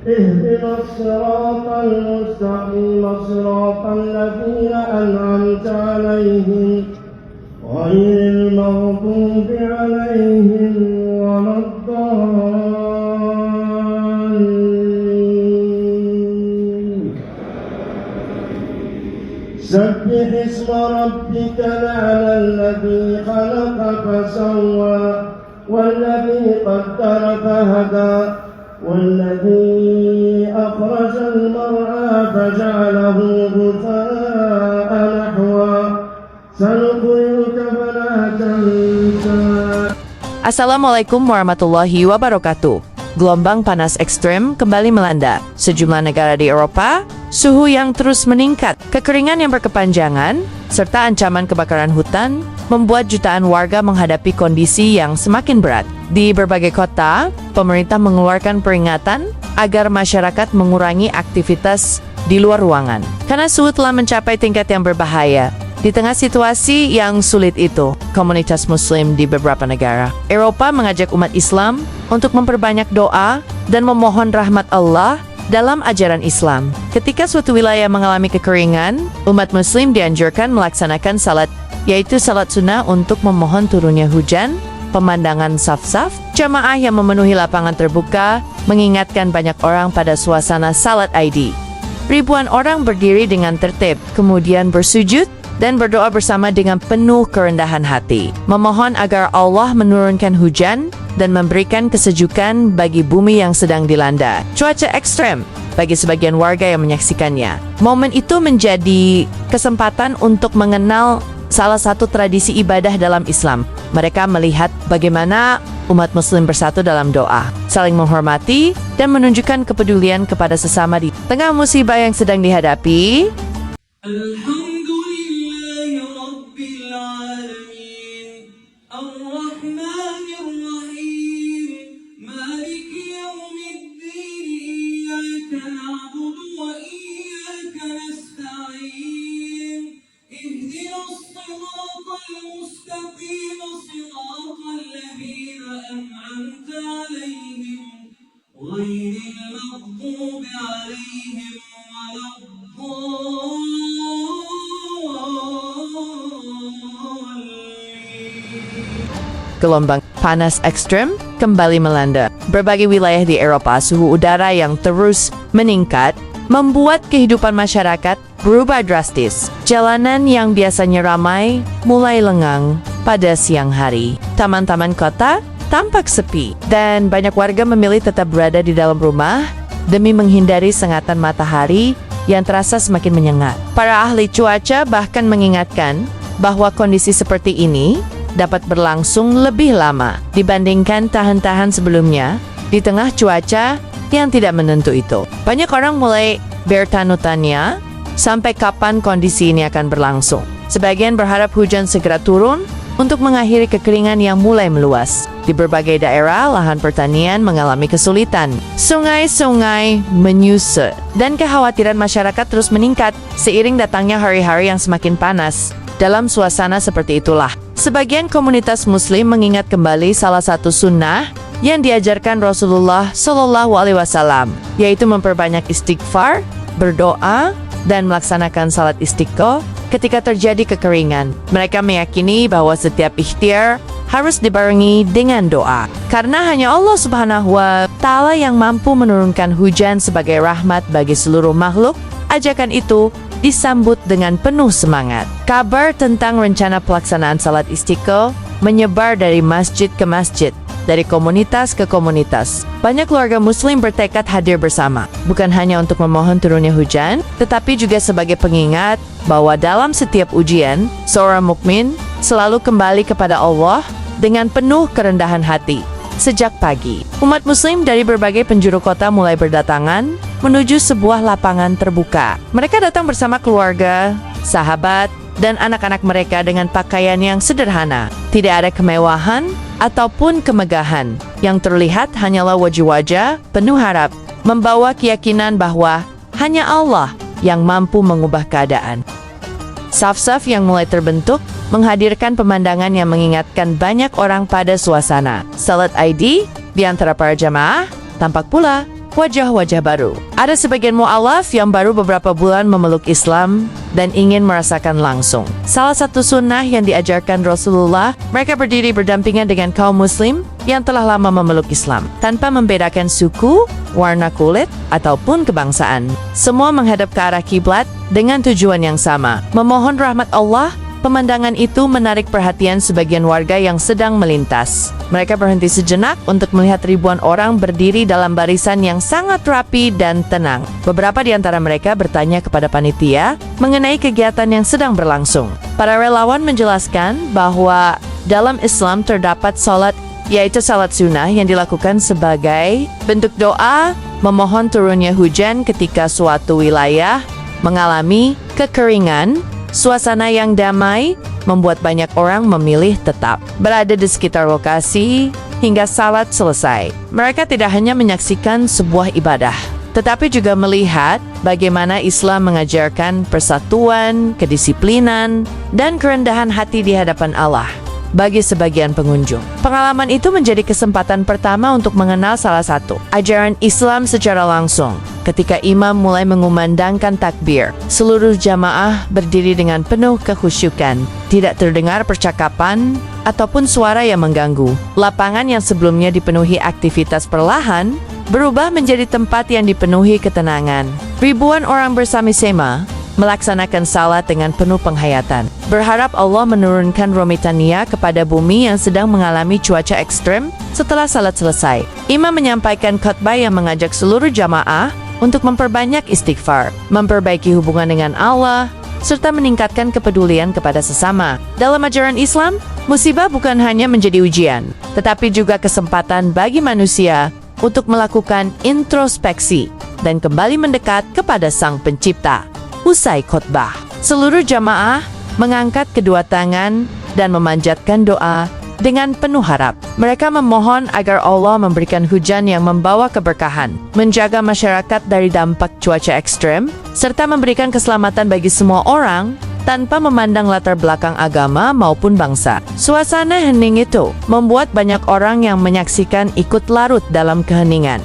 اهدنا الصراط المستقيم صراط الذين أنعمت عليهم غير المغضوب عليهم ولا الضالين. سبح اسم ربك الأعلى الذي خلق فسوى والذي قدر فهدى والذي أخرج المرعى فجعله غثاء نحوا سنقرئك فلا تنسى. Assalamualaikum warahmatullahi wabarakatuh. Gelombang panas ekstrem kembali melanda sejumlah negara di Eropa, suhu yang terus meningkat, kekeringan yang berkepanjangan, serta ancaman kebakaran hutan membuat jutaan warga menghadapi kondisi yang semakin berat. Di berbagai kota, pemerintah mengeluarkan peringatan agar masyarakat mengurangi aktivitas di luar ruangan karena suhu telah mencapai tingkat yang berbahaya. Di tengah situasi yang sulit itu, komunitas Muslim di beberapa negara Eropa mengajak umat Islam untuk memperbanyak doa dan memohon rahmat Allah dalam ajaran Islam. Ketika suatu wilayah mengalami kekeringan, umat Muslim dianjurkan melaksanakan salat, yaitu salat sunnah untuk memohon turunnya hujan. Pemandangan saf-saf jamaah yang memenuhi lapangan terbuka mengingatkan banyak orang pada suasana salat Id. Ribuan orang berdiri dengan tertib, kemudian bersujud dan berdoa bersama dengan penuh kerendahan hati, memohon agar Allah menurunkan hujan dan memberikan kesejukan bagi bumi yang sedang dilanda cuaca ekstrem. Bagi sebagian warga yang menyaksikannya, momen itu menjadi kesempatan untuk mengenal salah satu tradisi ibadah dalam Islam. Mereka melihat bagaimana umat Muslim bersatu dalam doa, saling menghormati, dan menunjukkan kepedulian kepada sesama di tengah musibah yang sedang dihadapi. غير المغضوب عليهم ولا الضالين. Gelombang panas ekstrem kembali melanda berbagai wilayah di Eropa. Suhu udara yang terus meningkat membuat kehidupan masyarakat berubah drastis. Jalanan yang biasanya ramai mulai lengang pada siang hari. Taman-taman kota tampak sepi, dan banyak warga memilih tetap berada di dalam rumah demi menghindari sengatan matahari yang terasa semakin menyengat. Para ahli cuaca bahkan mengingatkan bahwa kondisi seperti ini dapat berlangsung lebih lama dibandingkan tahun-tahun sebelumnya di tengah cuaca yang tidak menentu itu. Banyak orang mulai bertanya-tanya sampai kapan kondisi ini akan berlangsung. Sebagian berharap hujan segera turun untuk mengakhiri kekeringan yang mulai meluas. Di berbagai daerah, lahan pertanian mengalami kesulitan. Sungai-sungai menyusut, dan kekhawatiran masyarakat terus meningkat seiring datangnya hari-hari yang semakin panas. Dalam suasana seperti itulah, sebagian komunitas Muslim mengingat kembali salah satu sunnah yang diajarkan Rasulullah SAW, yaitu memperbanyak istighfar, berdoa, dan melaksanakan salat istiqo ketika terjadi kekeringan. Mereka meyakini bahwa setiap ikhtiar harus dibarengi dengan doa, karena hanya Allah Subhanahu wa Ta'ala yang mampu menurunkan hujan sebagai rahmat bagi seluruh makhluk. Ajakan itu disambut dengan penuh semangat. Kabar tentang rencana pelaksanaan salat istiqo menyebar dari masjid ke masjid, dari komunitas ke komunitas. Banyak keluarga Muslim bertekad hadir bersama, bukan hanya untuk memohon turunnya hujan, tetapi juga sebagai pengingat bahwa dalam setiap ujian, seorang mukmin selalu kembali kepada Allah dengan penuh kerendahan hati. Sejak pagi, umat Muslim dari berbagai penjuru kota mulai berdatangan menuju sebuah lapangan terbuka. Mereka datang bersama keluarga, sahabat, dan anak-anak mereka dengan pakaian yang sederhana. Tidak ada kemewahan ataupun kemegahan. Yang terlihat hanyalah wajah-wajah penuh harap, membawa keyakinan bahwa hanya Allah yang mampu mengubah keadaan. Saf-saf yang mulai terbentuk menghadirkan pemandangan yang mengingatkan banyak orang pada suasana salat Id di antara para jamaah. Tampak pula wajah-wajah baru. Ada sebagian mu'alaf yang baru beberapa bulan memeluk Islam dan ingin merasakan langsung. Salah satu sunnah yang diajarkan Rasulullah, mereka berdiri berdampingan dengan kaum muslim yang telah lama memeluk Islam, tanpa membedakan suku, warna kulit, ataupun kebangsaan. Semua menghadap ke arah kiblat dengan tujuan yang sama, memohon rahmat Allah. Pemandangan itu menarik perhatian sebagian warga yang sedang melintas. Mereka berhenti sejenak untuk melihat ribuan orang berdiri dalam barisan yang sangat rapi dan tenang. Beberapa di antara mereka bertanya kepada panitia mengenai kegiatan yang sedang berlangsung. Para relawan menjelaskan bahwa dalam Islam terdapat salat, yaitu salat sunnah yang dilakukan sebagai bentuk doa memohon turunnya hujan ketika suatu wilayah mengalami kekeringan. Suasana yang damai membuat banyak orang memilih tetap berada di sekitar lokasi hingga salat selesai. Mereka tidak hanya menyaksikan sebuah ibadah, tetapi juga melihat bagaimana Islam mengajarkan persatuan, kedisiplinan, dan kerendahan hati di hadapan Allah. Bagi sebagian pengunjung, pengalaman itu menjadi kesempatan pertama untuk mengenal salah satu ajaran Islam secara langsung. Ketika imam mulai mengumandangkan takbir, seluruh jamaah berdiri dengan penuh kekhusyukan. Tidak terdengar percakapan ataupun suara yang mengganggu. Lapangan yang sebelumnya dipenuhi aktivitas perlahan berubah menjadi tempat yang dipenuhi ketenangan. Ribuan orang bersama-sama melaksanakan salat dengan penuh penghayatan, berharap Allah menurunkan rahmat-Nya kepada bumi yang sedang mengalami cuaca ekstrem. Setelah salat selesai, imam menyampaikan khutbah yang mengajak seluruh jamaah untuk memperbanyak istighfar, memperbaiki hubungan dengan Allah, serta meningkatkan kepedulian kepada sesama. Dalam ajaran Islam, musibah bukan hanya menjadi ujian, tetapi juga kesempatan bagi manusia untuk melakukan introspeksi dan kembali mendekat kepada Sang Pencipta. Usai khutbah, seluruh jamaah mengangkat kedua tangan dan memanjatkan doa dengan penuh harap. Mereka memohon agar Allah memberikan hujan yang membawa keberkahan, menjaga masyarakat dari dampak cuaca ekstrem, serta memberikan keselamatan bagi semua orang tanpa memandang latar belakang agama maupun bangsa. Suasana hening itu membuat banyak orang yang menyaksikan ikut larut dalam keheningan.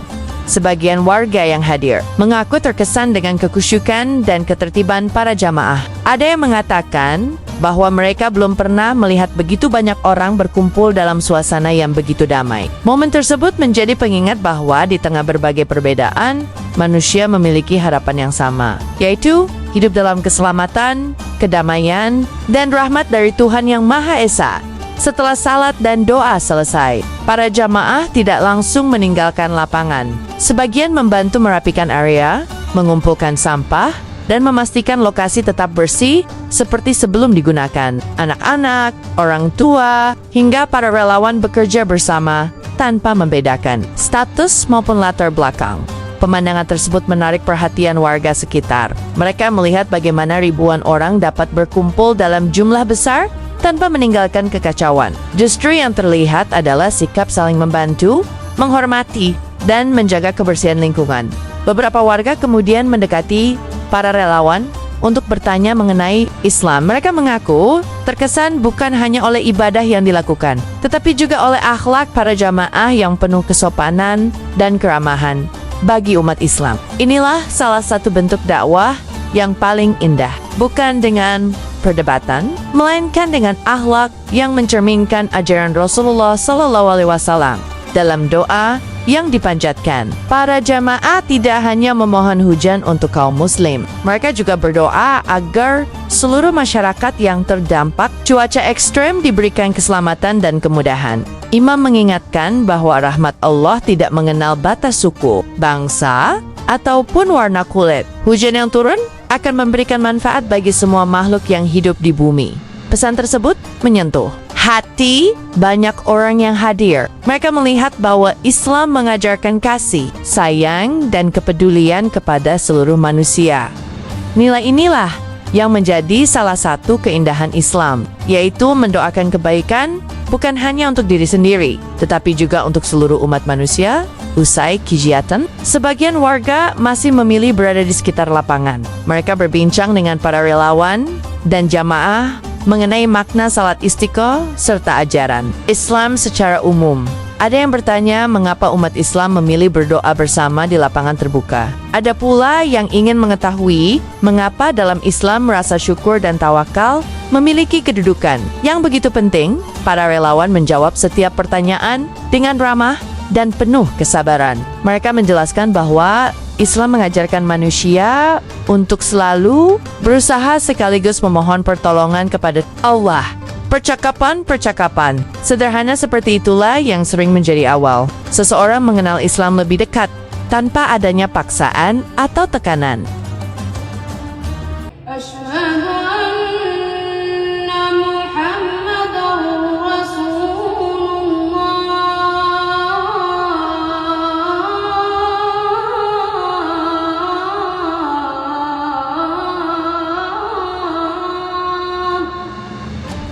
Sebagian warga yang hadir mengaku terkesan dengan kekhusyukan dan ketertiban para jamaah. Ada yang mengatakan bahwa mereka belum pernah melihat begitu banyak orang berkumpul dalam suasana yang begitu damai. Momen tersebut menjadi pengingat bahwa di tengah berbagai perbedaan, manusia memiliki harapan yang sama, yaitu hidup dalam keselamatan, kedamaian, dan rahmat dari Tuhan Yang Maha Esa. Setelah salat dan doa selesai, para jamaah tidak langsung meninggalkan lapangan. Sebagian membantu merapikan area, mengumpulkan sampah, dan memastikan lokasi tetap bersih seperti sebelum digunakan. Anak-anak, orang tua, hingga para relawan bekerja bersama tanpa membedakan status maupun latar belakang. Pemandangan tersebut menarik perhatian warga sekitar. Mereka melihat bagaimana ribuan orang dapat berkumpul dalam jumlah besar tanpa meninggalkan kekacauan. Justru yang terlihat adalah sikap saling membantu, menghormati, dan menjaga kebersihan lingkungan. Beberapa warga kemudian mendekati para relawan untuk bertanya mengenai Islam. Mereka mengaku terkesan bukan hanya oleh ibadah yang dilakukan, tetapi juga oleh akhlak para jamaah yang penuh kesopanan dan keramahan bagi umat Islam. Inilah salah satu bentuk dakwah yang paling indah, bukan dengan perdebatan, melainkan dengan akhlak yang mencerminkan ajaran Rasulullah SAW. Dalam doa yang dipanjatkan, para jamaah tidak hanya memohon hujan untuk kaum muslim, mereka juga berdoa agar seluruh masyarakat yang terdampak cuaca ekstrem diberikan keselamatan dan kemudahan. Imam mengingatkan bahwa rahmat Allah tidak mengenal batas suku, bangsa, ataupun warna kulit. Hujan yang turun akan memberikan manfaat bagi semua makhluk yang hidup di bumi. Pesan tersebut menyentuh hati banyak orang yang hadir. Mereka melihat bahwa Islam mengajarkan kasih, sayang, dan kepedulian kepada seluruh manusia. Nilai inilah yang menjadi salah satu keindahan Islam, yaitu mendoakan kebaikan bukan hanya untuk diri sendiri, tetapi juga untuk seluruh umat manusia. Usai kegiatan, sebagian warga masih memilih berada di sekitar lapangan. Mereka berbincang dengan para relawan dan jamaah mengenai makna salat istiqo serta ajaran Islam secara umum. Ada yang bertanya mengapa umat Islam memilih berdoa bersama di lapangan terbuka. Ada pula yang ingin mengetahui mengapa dalam Islam rasa syukur dan tawakal memiliki kedudukan yang begitu penting. Para relawan menjawab setiap pertanyaan dengan ramah dan penuh kesabaran. Mereka menjelaskan bahwa Islam mengajarkan manusia untuk selalu berusaha sekaligus memohon pertolongan kepada Allah. Percakapan sederhana seperti itulah yang sering menjadi awal seseorang mengenal Islam lebih dekat tanpa adanya paksaan atau tekanan. Asyhadu anna Muhammadar Rasulullah.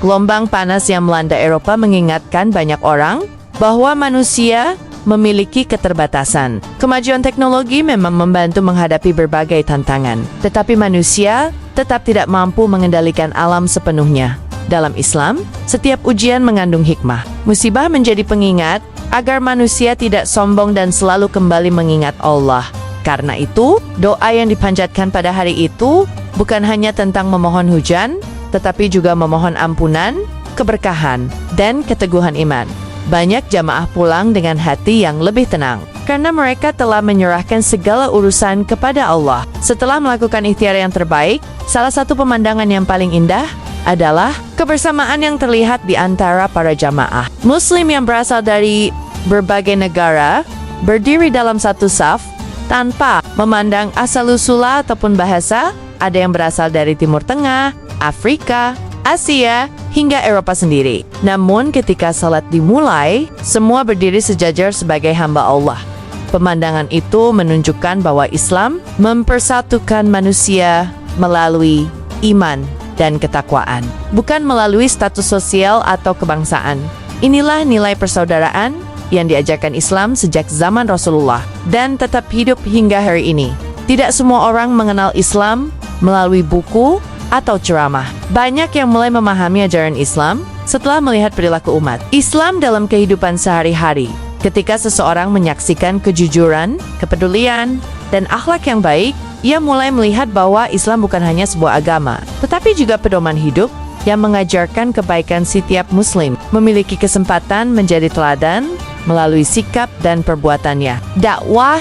Gelombang panas yang melanda Eropa mengingatkan banyak orang bahwa manusia memiliki keterbatasan. Kemajuan teknologi memang membantu menghadapi berbagai tantangan, tetapi manusia tetap tidak mampu mengendalikan alam sepenuhnya. Dalam Islam, setiap ujian mengandung hikmah. Musibah menjadi pengingat agar manusia tidak sombong dan selalu kembali mengingat Allah. Karena itu, doa yang dipanjatkan pada hari itu bukan hanya tentang memohon hujan, tetapi juga memohon ampunan, keberkahan, dan keteguhan iman. Banyak jamaah pulang dengan hati yang lebih tenang, karena mereka telah menyerahkan segala urusan kepada Allah. Setelah melakukan ikhtiar yang terbaik, salah satu pemandangan yang paling indah adalah kebersamaan yang terlihat di antara para jamaah. Muslim yang berasal dari berbagai negara berdiri dalam satu saf tanpa memandang asal-usula ataupun bahasa. Ada yang berasal dari Timur Tengah, Afrika, Asia, hingga Eropa sendiri. Namun ketika salat dimulai, semua berdiri sejajar sebagai hamba Allah. Pemandangan itu menunjukkan bahwa Islam mempersatukan manusia melalui iman dan ketakwaan, bukan melalui status sosial atau kebangsaan. Inilah nilai persaudaraan yang diajarkan Islam sejak zaman Rasulullah dan tetap hidup hingga hari ini. Tidak semua orang mengenal Islam melalui buku atau ceramah. Banyak yang mulai memahami ajaran Islam setelah melihat perilaku umat Islam dalam kehidupan sehari-hari. Ketika seseorang menyaksikan kejujuran, kepedulian, dan akhlak yang baik, ia mulai melihat bahwa Islam bukan hanya sebuah agama, tetapi juga pedoman hidup yang mengajarkan kebaikan setiap Muslim memiliki kesempatan menjadi teladan melalui sikap dan perbuatannya. Dakwah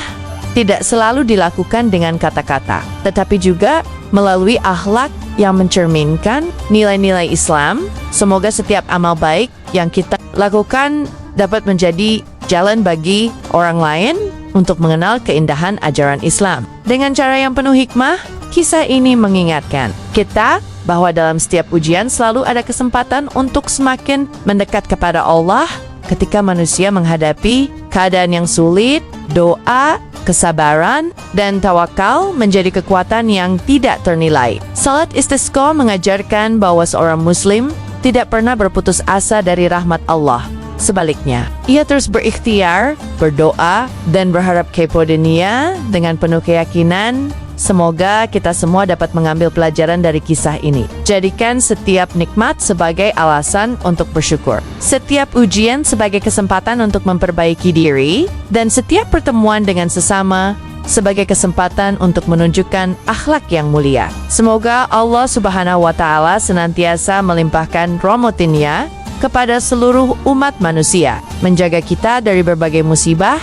tidak selalu dilakukan dengan kata-kata, tetapi juga melalui akhlak yang mencerminkan nilai-nilai Islam. Semoga setiap amal baik yang kita lakukan dapat menjadi jalan bagi orang lain untuk mengenal keindahan ajaran Islam. Dengan cara yang penuh hikmah, kisah ini mengingatkan kita bahwa dalam setiap ujian selalu ada kesempatan untuk semakin mendekat kepada Allah. Ketika manusia menghadapi keadaan yang sulit, doa, kesabaran, dan tawakal menjadi kekuatan yang tidak ternilai. Salat istisqa mengajarkan bahwa seorang Muslim tidak pernah berputus asa dari rahmat Allah. Sebaliknya, ia terus berikhtiar, berdoa, dan berharap kepadanya dengan penuh keyakinan. Semoga kita semua dapat mengambil pelajaran dari kisah ini. Jadikan setiap nikmat sebagai alasan untuk bersyukur, setiap ujian sebagai kesempatan untuk memperbaiki diri, dan setiap pertemuan dengan sesama sebagai kesempatan untuk menunjukkan akhlak yang mulia. Semoga Allah Subhanahu wa Ta'ala senantiasa melimpahkan rahmat-Nya kepada seluruh umat manusia, menjaga kita dari berbagai musibah,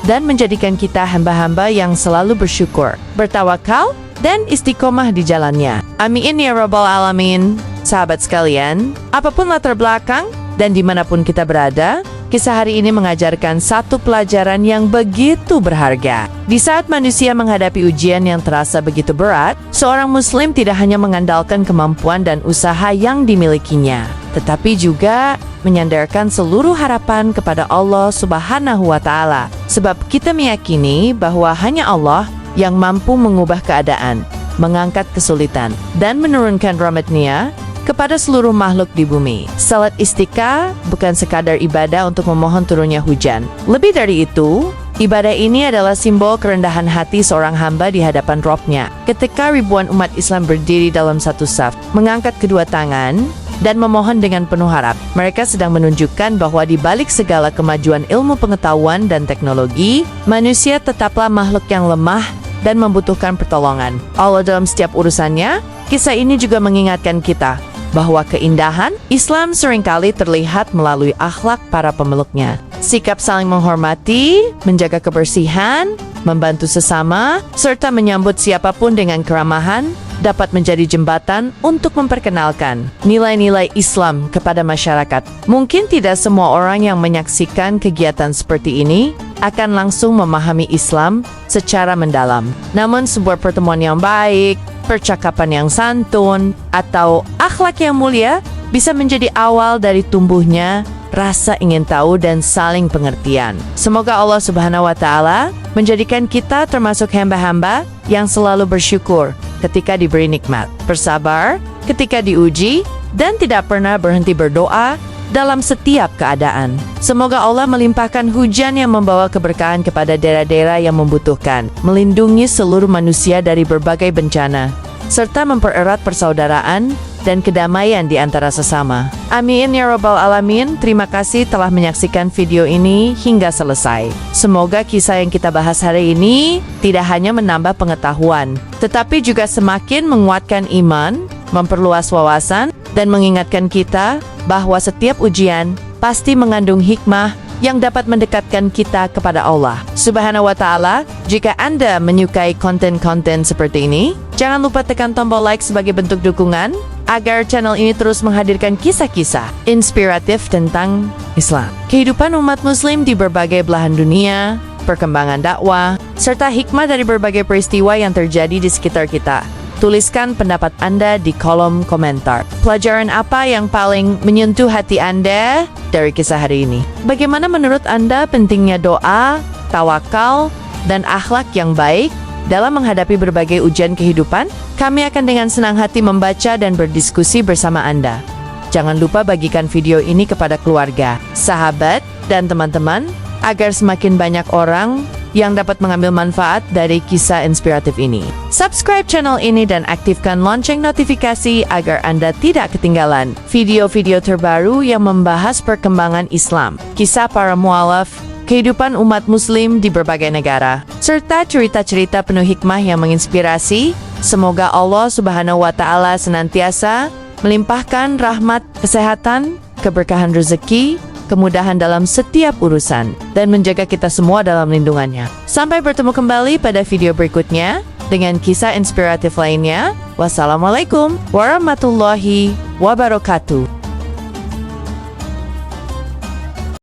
dan menjadikan kita hamba-hamba yang selalu bersyukur, bertawakal, dan istiqomah di jalannya. Amin ya Rabbal Alamin. Sahabat sekalian, apapun latar belakang dan dimanapun kita berada, kisah hari ini mengajarkan satu pelajaran yang begitu berharga. Di saat manusia menghadapi ujian yang terasa begitu berat, seorang Muslim tidak hanya mengandalkan kemampuan dan usaha yang dimilikinya, tetapi juga menyandarkan seluruh harapan kepada Allah Subhanahu wa Ta'ala. Sebab kita meyakini bahwa hanya Allah yang mampu mengubah keadaan, mengangkat kesulitan, dan menurunkan rahmat-Nya kepada seluruh makhluk di bumi. Salat istisqa bukan sekadar ibadah untuk memohon turunnya hujan. Lebih dari itu, ibadah ini adalah simbol kerendahan hati seorang hamba di hadapan Rabb-Nya. Ketika ribuan umat Islam berdiri dalam satu saf, mengangkat kedua tangan, dan memohon dengan penuh harap. Mereka sedang menunjukkan bahwa di balik segala kemajuan ilmu pengetahuan dan teknologi, manusia tetaplah makhluk yang lemah dan membutuhkan pertolongan Allah dalam setiap urusannya. Kisah ini juga mengingatkan kita bahwa keindahan Islam seringkali terlihat melalui akhlak para pemeluknya. Sikap saling menghormati, menjaga kebersihan, membantu sesama, serta menyambut siapapun dengan keramahan dapat menjadi jembatan untuk memperkenalkan nilai-nilai Islam kepada masyarakat. Mungkin tidak semua orang yang menyaksikan kegiatan seperti ini akan langsung memahami Islam secara mendalam. Namun sebuah pertemuan yang baik, percakapan yang santun, atau akhlak yang mulia bisa menjadi awal dari tumbuhnya rasa ingin tahu dan saling pengertian. Semoga Allah Subhanahu wa Ta'ala menjadikan kita termasuk hamba-hamba yang selalu bersyukur ketika diberi nikmat, bersabar ketika diuji, dan tidak pernah berhenti berdoa dalam setiap keadaan. Semoga Allah melimpahkan hujan yang membawa keberkahan kepada daerah-daerah yang membutuhkan, melindungi seluruh manusia dari berbagai bencana, serta mempererat persaudaraan dan kedamaian di antara sesama. Amin ya Rabbal Alamin. Terima kasih telah menyaksikan video ini hingga selesai. Semoga kisah yang kita bahas hari ini tidak hanya menambah pengetahuan, tetapi juga semakin menguatkan iman, memperluas wawasan, dan mengingatkan kita bahwa setiap ujian pasti mengandung hikmah yang dapat mendekatkan kita kepada Allah Subhanahu wa Ta'ala. Jika Anda menyukai konten-konten seperti ini, jangan lupa tekan tombol like sebagai bentuk dukungan agar channel ini terus menghadirkan kisah-kisah inspiratif tentang Islam, kehidupan umat muslim di berbagai belahan dunia, perkembangan dakwah, serta hikmah dari berbagai peristiwa yang terjadi di sekitar kita. Tuliskan pendapat Anda di kolom komentar. Pelajaran apa yang paling menyentuh hati Anda dari kisah hari ini? Bagaimana menurut Anda pentingnya doa, tawakal, dan akhlak yang baik dalam menghadapi berbagai ujian kehidupan? Kami akan dengan senang hati membaca dan berdiskusi bersama Anda. Jangan lupa bagikan video ini kepada keluarga, sahabat, dan teman-teman agar semakin banyak orang yang dapat mengambil manfaat dari kisah inspiratif ini. Subscribe channel ini dan aktifkan lonceng notifikasi agar Anda tidak ketinggalan video-video terbaru yang membahas perkembangan Islam, kisah para mualaf, kehidupan umat muslim di berbagai negara, serta cerita-cerita penuh hikmah yang menginspirasi. Semoga Allah Subhanahu wa Ta'ala senantiasa melimpahkan rahmat, kesehatan, keberkahan rezeki, kemudahan dalam setiap urusan, dan menjaga kita semua dalam lindungannya. Sampai bertemu kembali pada video berikutnya dengan kisah inspiratif lainnya. Wassalamualaikum warahmatullahi wabarakatuh.